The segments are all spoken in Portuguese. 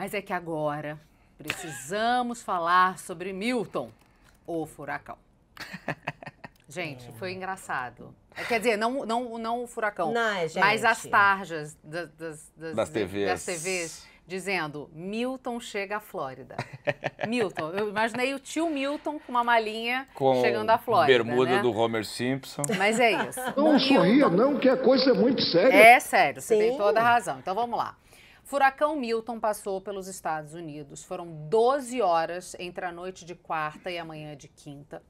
Mas é que agora precisamos falar sobre Milton, o furacão. Gente, foi engraçado. Quer dizer, não o furacão, mas as tarjas das TVs dizendo Milton chega à Flórida. Milton, eu imaginei o tio Milton com uma malinha chegando à Flórida. Bermuda, né? Do Homer Simpson. Mas é isso. Não sorria não, que a coisa é muito séria. É sério, você tem toda a razão. Então vamos lá. Furacão Milton passou pelos Estados Unidos. Foram 12 horas entre a noite de quarta e a manhã de quinta.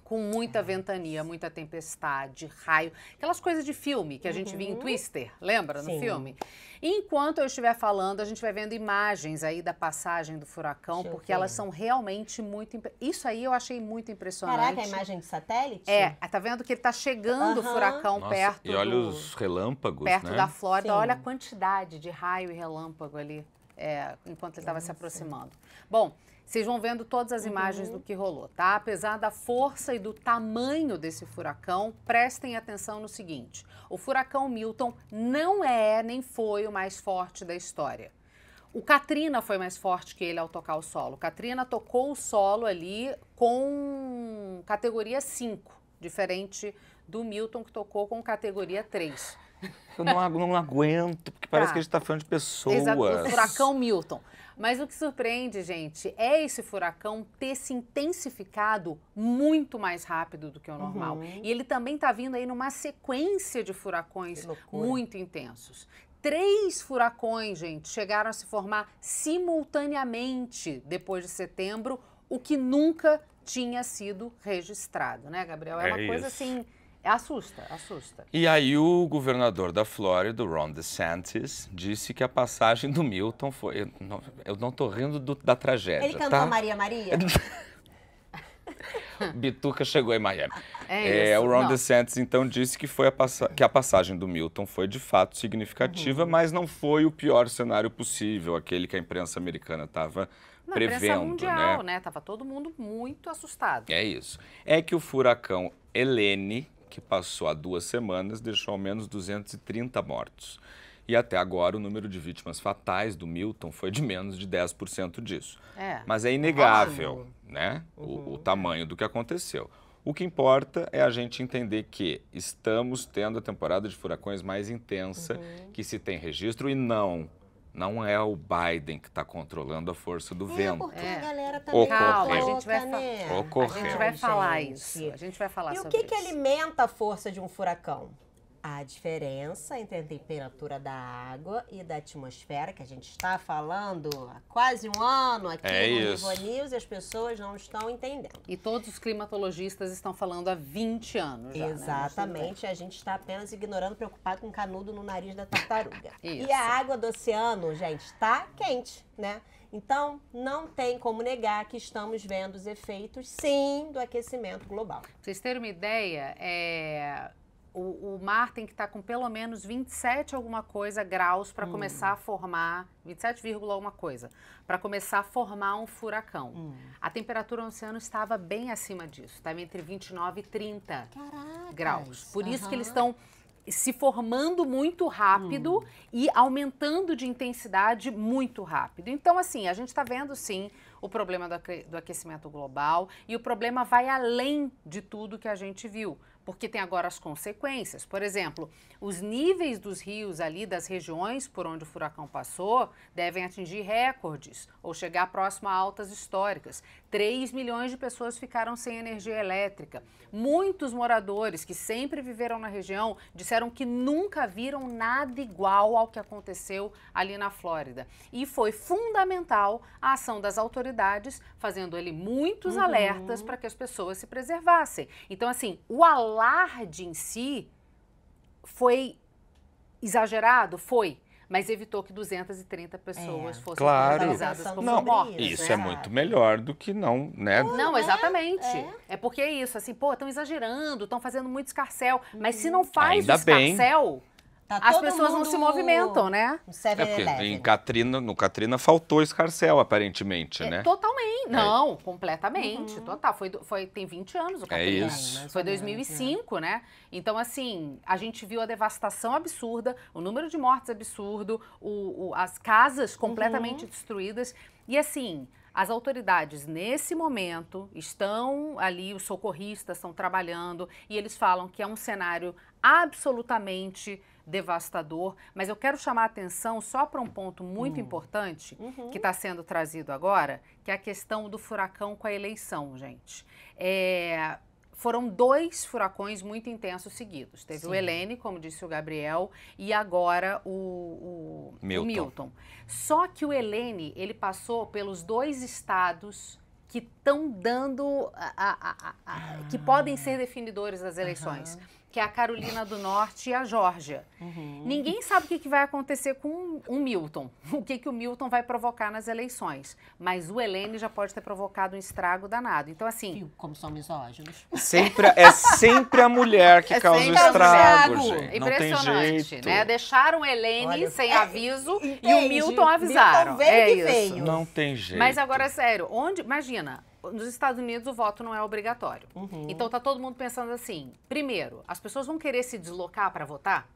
Com muita ventania, muita tempestade, raio, aquelas coisas de filme que a gente via em Twister, lembra, no filme? Enquanto eu estiver falando, a gente vai vendo imagens aí da passagem do furacão, porque elas são realmente muito... Isso aí eu achei muito impressionante. Caraca, a imagem de satélite? Tá vendo que ele tá chegando o furacão perto e olha os relâmpagos, perto né? da Flórida, olha a quantidade de raio e relâmpago ali, enquanto ele estava se aproximando. Bom, vocês vão vendo todas as imagens do que rolou, tá? Apesar da força e do tamanho desse furacão, prestem atenção no seguinte. O furacão Milton não nem foi o mais forte da história. O Katrina foi mais forte que ele ao tocar o solo. O Katrina tocou o solo ali com categoria 5, diferente do Milton que tocou com categoria 3. Eu não aguento, porque parece que a gente está falando de pessoas. Exato, o furacão Milton. Mas o que surpreende, gente, é esse furacão ter se intensificado muito mais rápido do que o normal. E ele também está vindo aí numa sequência de furacões muito intensos. 3 furacões, gente, chegaram a se formar simultaneamente depois de setembro, o que nunca tinha sido registrado, né, Gabriel? É uma coisa assim... Assusta. E aí o governador da Flórida, Ron DeSantis, disse que a passagem do Milton foi... Eu não tô rindo da tragédia, Ele cantou Maria Maria? Bituca chegou em Miami. Isso. O Ron DeSantis, então, disse que, que a passagem do Milton foi, de fato, significativa, mas não foi o pior cenário possível, aquele que a imprensa americana estava prevendo. A imprensa mundial, né? Tava todo mundo muito assustado. É isso. É que o furacão Helene, que passou há 2 semanas, deixou ao menos 230 mortos. E até agora o número de vítimas fatais do Milton foi de menos de 10% disso. Mas é inegável, né, o tamanho do que aconteceu. O que importa é a gente entender que estamos tendo a temporada de furacões mais intensa que se tem registro e não é o Biden que está controlando a força do vento. Porque a galera também Calma, a gente vai falar isso. A gente vai falar sobre isso. E o que alimenta a força de um furacão? A diferença entre a temperatura da água e da atmosfera, que a gente está falando há quase um ano aqui no Vivo News e as pessoas não estão entendendo. E todos os climatologistas estão falando há 20 anos já. Exatamente, a gente está apenas ignorando, preocupado com o canudo no nariz da tartaruga. Isso. E a água do oceano, gente, está quente, né? Então, não tem como negar que estamos vendo os efeitos, sim, do aquecimento global. Pra vocês terem uma ideia, o mar tem que estar com pelo menos 27 alguma coisa graus para começar a formar, 27, alguma coisa, para começar a formar um furacão. A temperatura no oceano estava bem acima disso, estava entre 29 e 30 graus. Por isso que eles estão se formando muito rápido e aumentando de intensidade muito rápido. Então, assim, a gente está vendo, sim, o problema do aquecimento global e o problema vai além de tudo que a gente viu. Porque tem agora as consequências. Por exemplo, os níveis dos rios ali, das regiões por onde o furacão passou, devem atingir recordes ou chegar próximo a altas históricas. 3 milhões de pessoas ficaram sem energia elétrica. Muitos moradores que sempre viveram na região disseram que nunca viram nada igual ao que aconteceu ali na Flórida. E foi fundamental a ação das autoridades, fazendo ali muitos alertas para que as pessoas se preservassem. Então, assim, o alarde em si foi exagerado? Foi. Mas evitou que 230 pessoas fossem hospitalizadas como mortes. Isso é muito melhor do que não, né? Não, exatamente. É porque é isso, assim, estão exagerando, estão fazendo muito escarcéu. Mas se não faz o escarcéu, as pessoas não se movimentam, né? Porque no Katrina faltou escarcéu, aparentemente, né? Totalmente. Não, completamente. Total. Tem 20 anos o Katrina. É isso. Foi 2005, né? Então, assim, a gente viu a devastação absurda, o número de mortes absurdo, as casas completamente destruídas. E, assim, as autoridades, nesse momento, estão ali, os socorristas estão trabalhando, e eles falam que é um cenário absolutamente devastador, mas eu quero chamar a atenção só para um ponto muito importante que está sendo trazido agora, que é a questão do furacão com a eleição, gente. Foram 2 furacões muito intensos seguidos. Teve o Helene, como disse o Gabriel, e agora o Milton. Só que o Helene, ele passou pelos 2 estados que estão dando, que podem ser definidores das eleições, que é a Carolina do Norte e a Geórgia. Ninguém sabe o que vai acontecer com o Milton, o que o Milton vai provocar nas eleições. Mas o Helene já pode ter provocado um estrago danado. Então, assim... Viu como são misóginos? É sempre a mulher que causa o estrago, gente. Impressionante, não tem jeito. Né? Deixaram o Helene sem aviso e o Milton avisaram. Milton veio. Não tem jeito. Mas agora, sério, imagina... Nos Estados Unidos, o voto não é obrigatório. Então, tá todo mundo pensando assim, primeiro, as pessoas vão querer se deslocar para votar?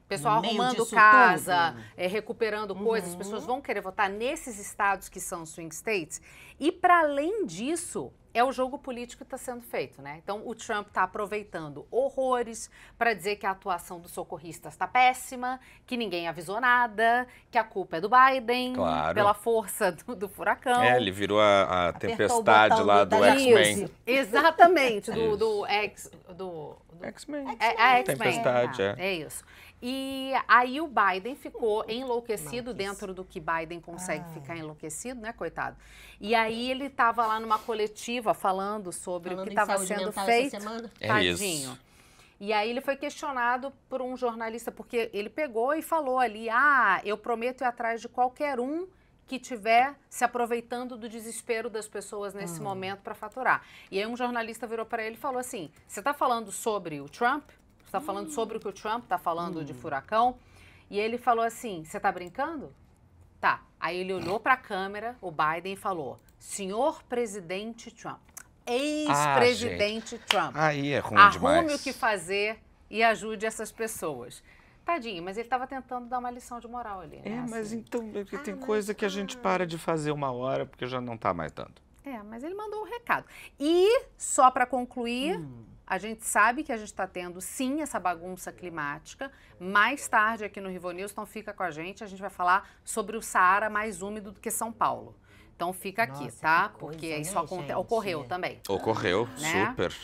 O pessoal arrumando casa, recuperando coisas, as pessoas vão querer votar nesses estados que são swing states. E, para além disso, é o jogo político que está sendo feito, né? Então, o Trump está aproveitando horrores para dizer que a atuação dos socorristas está péssima, que ninguém avisou nada, que a culpa é do Biden, pela força do furacão. Ele virou a tempestade lá do X-Men. Exatamente, do X-Men. X-Men. Tempestade, é isso. E aí o Biden ficou enlouquecido dentro do que Biden consegue ficar enlouquecido, né, coitado? E aí ele estava lá numa coletiva falando sobre o que estava sendo feito. Tadinho. Isso. E aí ele foi questionado por um jornalista, porque ele pegou e falou ali, eu prometo ir atrás de qualquer um que estiver se aproveitando do desespero das pessoas nesse momento para faturar. E aí um jornalista virou para ele e falou assim, você está falando sobre o Trump? Você está falando sobre o que o Trump está falando de furacão? E ele falou assim, você está brincando? Tá. Aí ele olhou para a câmera, o Biden, e falou, senhor presidente Trump, ex-presidente Trump, aí é ruim arrume demais. o que fazer e ajude essas pessoas. Tadinho, mas ele estava tentando dar uma lição de moral ali. Né? Mas então, tem coisa que a gente para de fazer uma hora, porque já não está mais dando. Mas ele mandou um recado. E, só para concluir... A gente sabe que a gente está tendo, sim, essa bagunça climática. Mais tarde, aqui no Rivo News, então fica com a gente vai falar sobre o Saara mais úmido do que São Paulo. Então fica aqui, tá? Porque isso ocorreu também. Ocorreu, né? super.